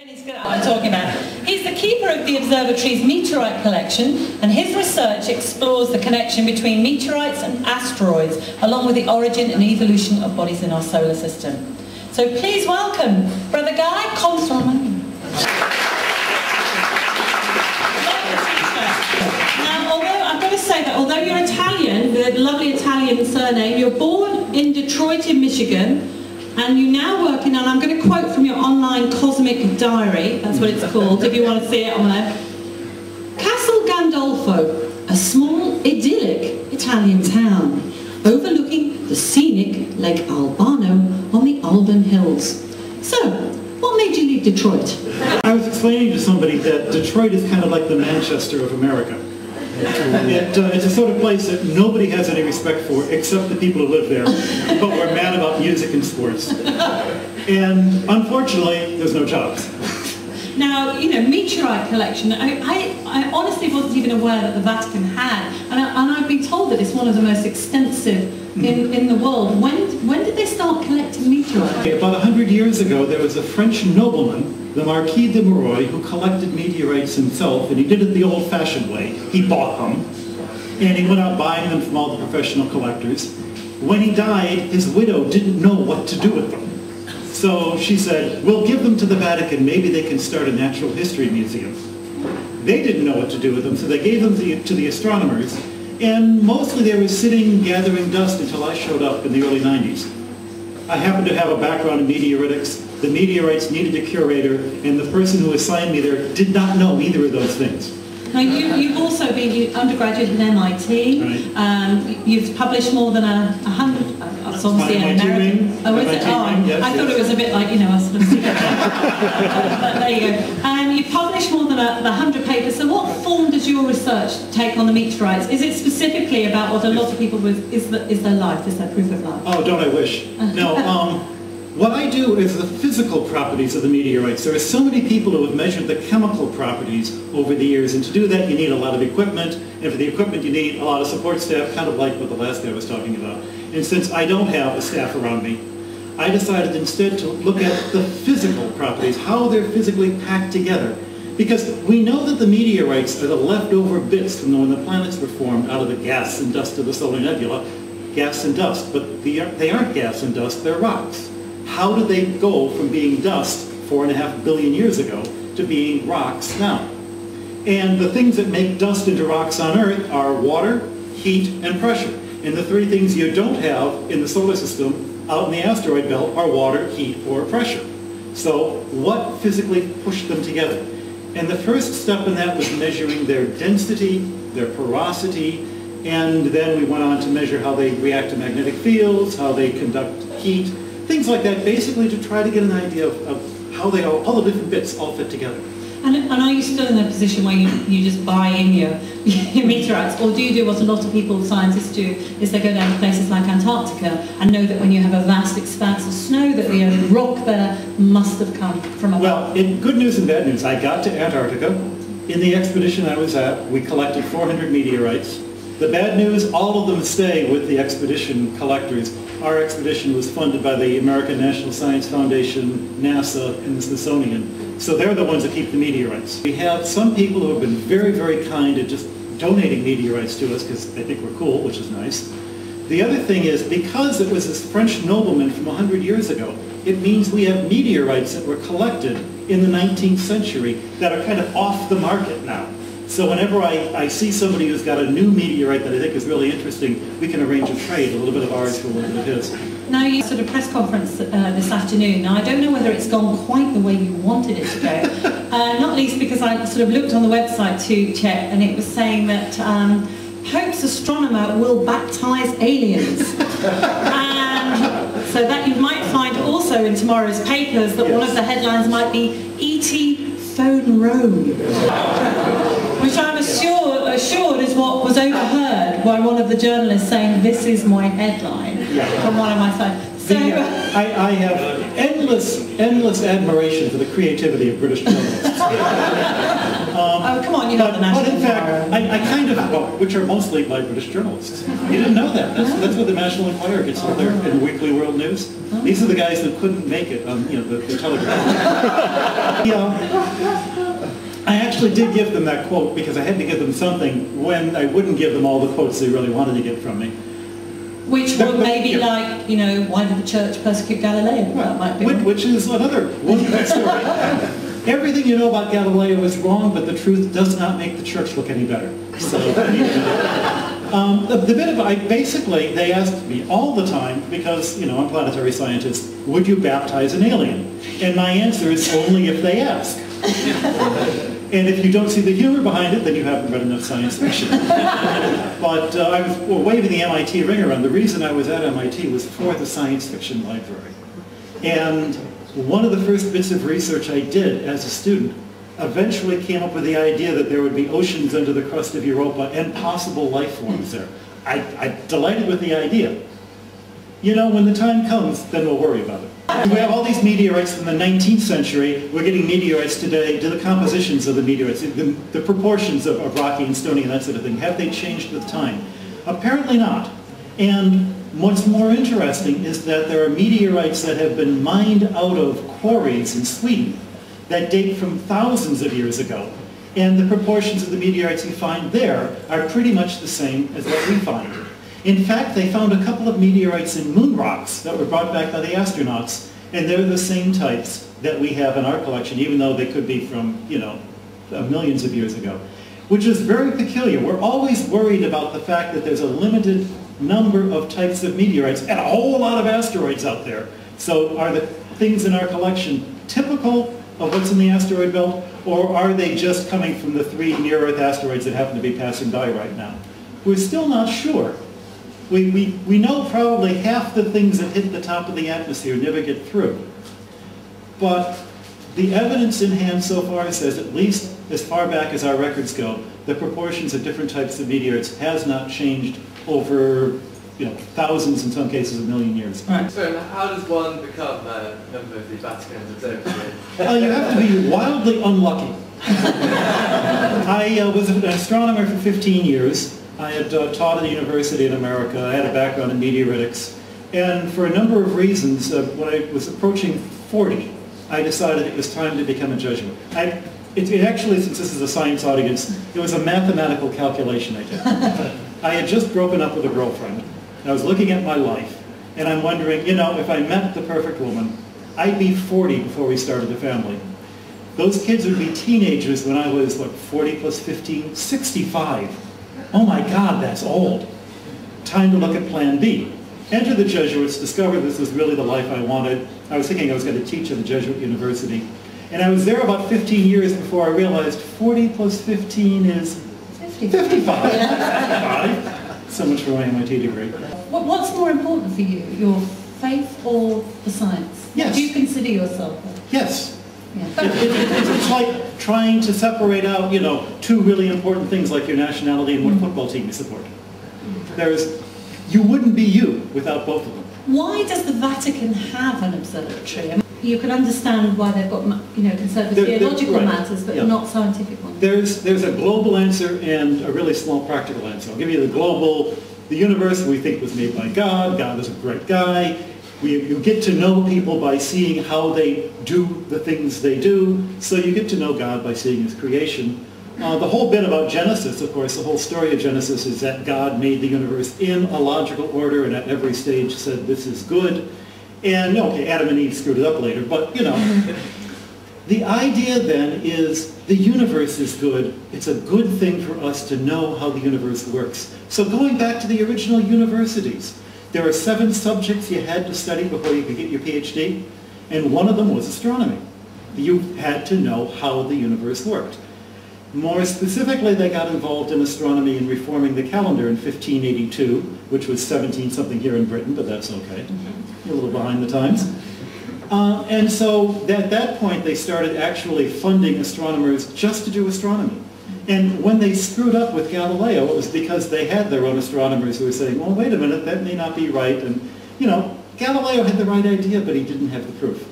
I'm talking about. He's the keeper of the observatory's meteorite collection, and his research explores the connection between meteorites and asteroids, along with the origin and evolution of bodies in our solar system. So please welcome Brother Guy, Consulman. Now, I've got to say that although you're Italian, with a lovely Italian surname, you're born in Detroit in Michigan, and you now work in, and I'm going to quote from your online cosmic diary, that's what it's called, if you want to see it on there. Castle Gandolfo, a small, idyllic Italian town, overlooking the scenic Lake Albano on the Alban Hills. So, what made you leave Detroit? I was explaining to somebody that Detroit is kind of like the Manchester of America. It's a sort of place that nobody has any respect for except the people who live there, but we're mad about music and sports. And unfortunately, there's no jobs. Now, you know, meteorite collection, I honestly wasn't even aware that the Vatican had, and I've been told that it's one of the most extensive in the world. When did they start collecting meteorites? About 100 years ago, there was a French nobleman, the Marquis de Moreuil, who collected meteorites himself, and he did it the old-fashioned way. He bought them, and he went out buying them from all the professional collectors. When he died, his widow didn't know what to do with them. So she said, we'll give them to the Vatican, maybe they can start a natural history museum. They didn't know what to do with them, so they gave them to the astronomers, and mostly they were sitting gathering dust until I showed up in the early 90s. I happened to have a background in meteoritics. The meteorites needed a curator, and the person who assigned me there did not know either of those things. Now, you've also been undergraduate at MIT. Right. You've published more than 100. It's obviously an American. Oh, is it? Oh, yes, I thought it was a bit like, you know, a sort of but there you go. You've published more than 100 papers. So, what form does your research take on the meteorites? Is it specifically about what a lot of people is their life? Is their proof of life? Oh, don't I wish? No. What I do is the physical properties of the meteorites. There are so many people who have measured the chemical properties over the years, and to do that you need a lot of equipment, and for the equipment you need a lot of support staff, kind of like what the last guy was talking about. And since I don't have a staff around me, I decided instead to look at the physical properties, how they're physically packed together. Because we know that the meteorites are the leftover bits from when the planets were formed out of the gas and dust of the solar nebula, gas and dust, but they aren't gas and dust, they're rocks. How did they go from being dust 4.5 billion years ago to being rocks now? And the things that make dust into rocks on Earth are water, heat, and pressure. And the three things you don't have in the solar system out in the asteroid belt are water, heat, or pressure. So what physically pushed them together? And the first step in that was measuring their density, their porosity, and then we went on to measure how they react to magnetic fields, how they conduct heat, things like that, basically to try to get an idea of how they all the different bits all fit together. And are you still in a position where you just buy in your meteorites, or do you do what a lot of people, scientists do, is they go down to places like Antarctica and know that when you have a vast expanse of snow that the only rock there must have come from above? Well, in good news and bad news, I got to Antarctica. In the expedition I was at, we collected 400 meteorites. The bad news, all of them stay with the expedition collectors. Our expedition was funded by the American National Science Foundation, NASA, and the Smithsonian. So they're the ones that keep the meteorites. We have some people who have been very, very kind at just donating meteorites to us because they think we're cool, which is nice. The other thing is, because it was this French nobleman from 100 years ago, it means we have meteorites that were collected in the 19th century that are kind of off the market now. So whenever I see somebody who's got a new meteorite that I think is really interesting, we can arrange a trade, a little bit of ours for a little bit of his. Now you sort of press conference this afternoon. Now I don't know whether it's gone quite the way you wanted it to go, not least because I sort of looked on the website to check, and it was saying that Pope's astronomer will baptize aliens. And so that you might find also in tomorrow's papers that one of the headlines might be E.T. phone Rome. Which I'm assured is what was overheard by one of the journalists saying, "This is my headline," from one of my sites. So, I have endless admiration for the creativity of British journalists. Oh, come on, you're not the National But in fact, Enquirer. I kind of, well, which are mostly by British journalists. You didn't know that. That's what the National Enquirer gets in their Weekly World News. These are the guys that couldn't make it on, the Telegraph. I actually did give them that quote because I had to give them something when I wouldn't give them all the quotes they really wanted to get from me. Which would maybe like, why did the church persecute Galileo? That might be Which is another wonderful story. Everything you know about Galileo is wrong, but the truth does not make the church look any better. So, the bit of, basically, they asked me all the time, because, I'm a planetary scientist, would you baptize an alien? And my answer is only if they ask. And if you don't see the humor behind it, then you haven't read enough science fiction. But I was waving the MIT ring around. The reason I was at MIT was for the science fiction library. And one of the first bits of research I did as a student eventually came up with the idea that there would be oceans under the crust of Europa and possible life forms there. I'm delighted with the idea. When the time comes, then we'll worry about it. We have all these meteorites from the 19th century. We're getting meteorites today. Do the compositions of the meteorites, the proportions of rocky and stony and that sort of thing, have they changed with time? Apparently not. And what's more interesting is that there are meteorites that have been mined out of quarries in Sweden that date from thousands of years ago. And the proportions of the meteorites you find there are pretty much the same as what we find. In fact, they found a couple of meteorites in moon rocks that were brought back by the astronauts, and they're the same types that we have in our collection, even though they could be from, millions of years ago, which is very peculiar. We're always worried about the fact that there's a limited number of types of meteorites and a whole lot of asteroids out there. So are the things in our collection typical of what's in the asteroid belt, or are they just coming from the 3 near-Earth asteroids that happen to be passing by right now? We're still not sure. We know probably half the things that hit the top of the atmosphere never get through. But the evidence in hand so far says, at least as far back as our records go, the proportions of different types of meteorites has not changed over thousands, in some cases, a million years. Right. So how does one become a member of the Vatican Observatory? You have to be wildly unlucky. I was an astronomer for 15 years. I had taught at a university in America. I had a background in meteoritics. And for a number of reasons, when I was approaching 40, I decided it was time to become a Jesuit. It actually, since this is a science audience, it was a mathematical calculation I did. I had just broken up with a girlfriend, and I was looking at my life, and I'm wondering, if I met the perfect woman, I'd be 40 before we started a family. Those kids would be teenagers when I was, 40 plus 15, 65. Oh my God, that's old. Time to look at plan B. Enter the Jesuits, discover this was really the life I wanted. I was thinking I was going to teach at a Jesuit university. And I was there about 15 years before I realized 40 plus 15 is 55. So much for my MIT degree. What's more important for you, your faith or the science? Yes. Do you consider yourself? Yes. Yeah. It's like trying to separate out, 2 really important things like your nationality and what football team you support. You wouldn't be you without both of them. Why does the Vatican have an observatory? I mean, you can understand why they've got, conservative theological right. matters, but not scientific ones. There's a global answer and a really small practical answer. I'll give you the global. The universe we think was made by God. God is a great guy. You get to know people by seeing how they do the things they do, so you get to know God by seeing His creation. The whole bit about Genesis, of course, the whole story of Genesis is that God made the universe in a logical order and at every stage said this is good. And, okay, Adam and Eve screwed it up later, but, the idea then is the universe is good. It's a good thing for us to know how the universe works. So going back to the original universities, there are 7 subjects you had to study before you could get your PhD, and one of them was astronomy. You had to know how the universe worked. More specifically, they got involved in astronomy and reforming the calendar in 1582, which was 17-something here in Britain, but that's okay. You're a little behind the times. And so at that point, they started actually funding astronomers just to do astronomy. And when they screwed up with Galileo, it was because they had their own astronomers who were saying, well, wait a minute, that may not be right. And, Galileo had the right idea, but he didn't have the proof.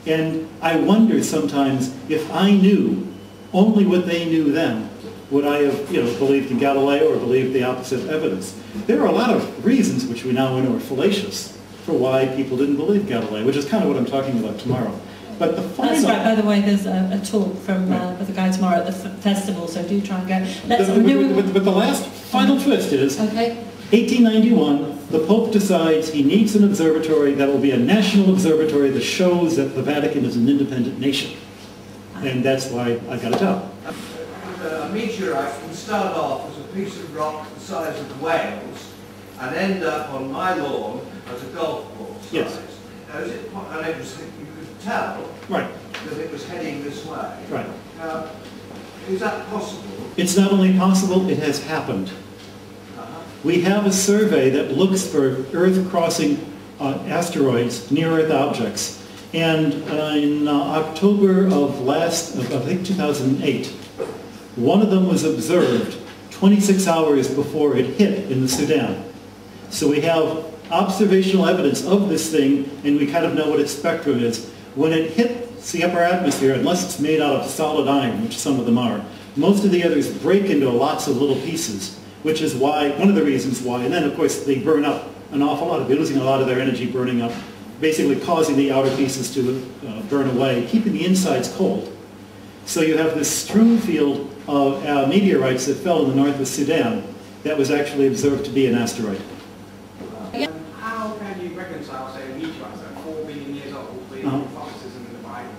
And I wonder sometimes if I knew only what they knew then would I have, believed in Galileo or believed the opposite evidence. There are a lot of reasons which we now know are fallacious for why people didn't believe Galileo, which is kind of what I'm talking about tomorrow. But the final... That's right, by the way, there's a talk from the guy tomorrow at the festival, so do try and go. But the last final twist is, okay. 1891, the Pope decides he needs an observatory that will be a national observatory that shows that the Vatican is an independent nation. And that's why I got a job. A meteorite can start off as a piece of rock the size of Wales and end up on my lawn as a golf ball size. Yes. Now, and it was, you could tell right. that it was heading this way. Right. Is that possible? It's not only possible, it has happened. We have a survey that looks for Earth-crossing asteroids, near-Earth objects. And in October of I think 2008, one of them was observed 26 hours before it hit in the Sudan. So we have observational evidence of this thing, and we kind of know what its spectrum is. When it hits the upper atmosphere, unless it's made out of solid iron, which some of them are, most of the others break into lots of little pieces, which is why, one of the reasons why, and then of course they burn up an awful lot, they're losing a lot of their energy burning up, basically causing the outer pieces to burn away, keeping the insides cold. So you have this strewn field of meteorites that fell in the north of Sudan that was actually observed to be an asteroid. How can you reconcile, say, meteorites that are 4 billion years old with Catholicism in the Bible?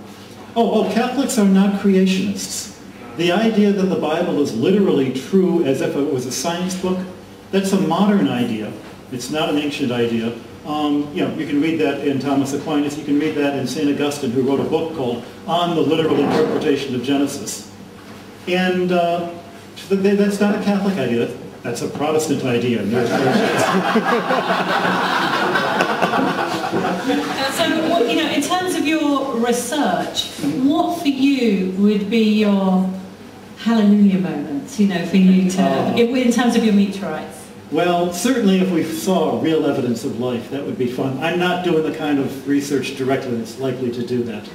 Oh, Catholics are not creationists. The idea that the Bible is literally true as if it was a science book, that's a modern idea. It's not an ancient idea. You can read that in Thomas Aquinas. You can read that in St. Augustine, who wrote a book called On the Literal Interpretation of Genesis. And that's not a Catholic idea. That's a Protestant idea. So, in terms of your research, what for you would be your hallelujah moment, for you to, in terms of your meteorites? Well, certainly if we saw real evidence of life, that would be fun. I'm not doing the kind of research directly that's likely to do that.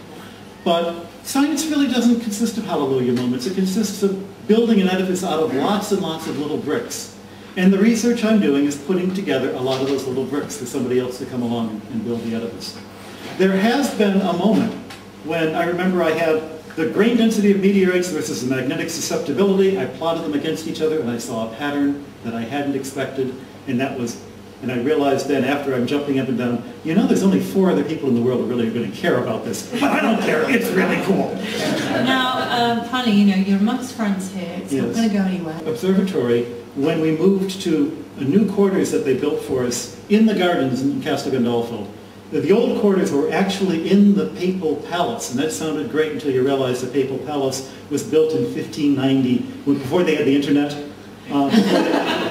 But science really doesn't consist of hallelujah moments. It consists of building an edifice out of lots and lots of little bricks. And the research I'm doing is putting together a lot of those little bricks for somebody else to come along and build the edifice. There has been a moment when I remember I had the grain density of meteorites versus the magnetic susceptibility. I plotted them against each other and I saw a pattern that I hadn't expected, and I realized then after I'm jumping up and down, there's only 4 other people in the world who really are going to care about this, but I don't care, it's really cool. Now, finally, you're amongst friends here, it's not going to go anywhere. Observatory, when we moved to a new quarters that they built for us in the gardens in Castel Gandolfo, the old quarters were actually in the Papal Palace, and that sounded great until you realized the Papal Palace was built in 1590, before they had the internet,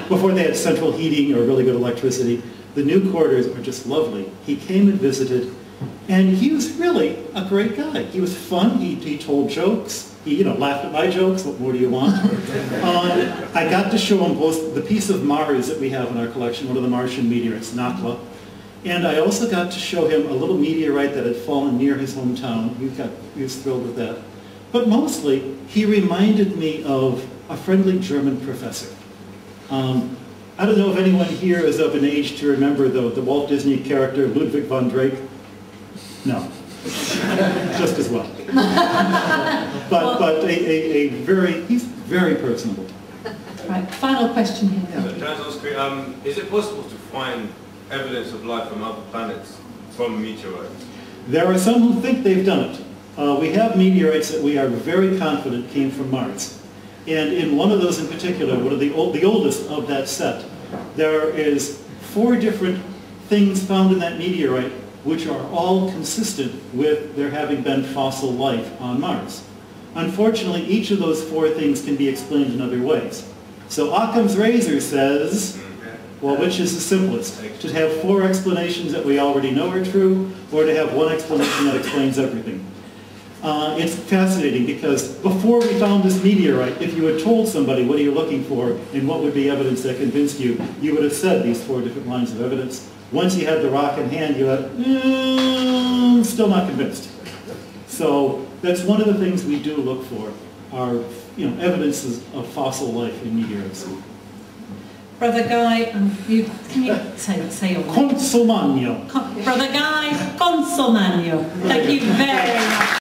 before they had central heating or really good electricity. The new quarters were just lovely. He came and visited, and he was really a great guy. He was fun. He told jokes. He laughed at my jokes. What more do you want? I got to show him both the piece of Mars that we have in our collection, one of the Martian meteorites, Nakla. And I also got to show him a little meteorite that had fallen near his hometown. He was thrilled with that. But mostly, he reminded me of a friendly German professor. I don't know if anyone here is of an age to remember the Walt Disney character Ludwig von Drake. No. Just as well. But he's very personable. Right, final question here. Can I ask you, is it possible to find evidence of life from other planets from meteorites? There are some who think they've done it. We have meteorites that we are very confident came from Mars. And in one of those in particular, one of the oldest of that set, there is 4 different things found in that meteorite which are all consistent with there having been fossil life on Mars. Unfortunately, each of those 4 things can be explained in other ways. So Occam's razor says, well, which is the simplest? To have 4 explanations that we already know are true, or to have 1 explanation that explains everything? It's fascinating because before we found this meteorite, if you had told somebody what are you looking for and what would be evidence that convinced you, you would have said these 4 different lines of evidence. Once you had the rock in hand, you had, still not convinced. So that's one of the things we do look for. evidences of fossil life in meteorites. Brother Guy, can you say your name? Consomagno. Brother Guy Consomagno. Thank you very much.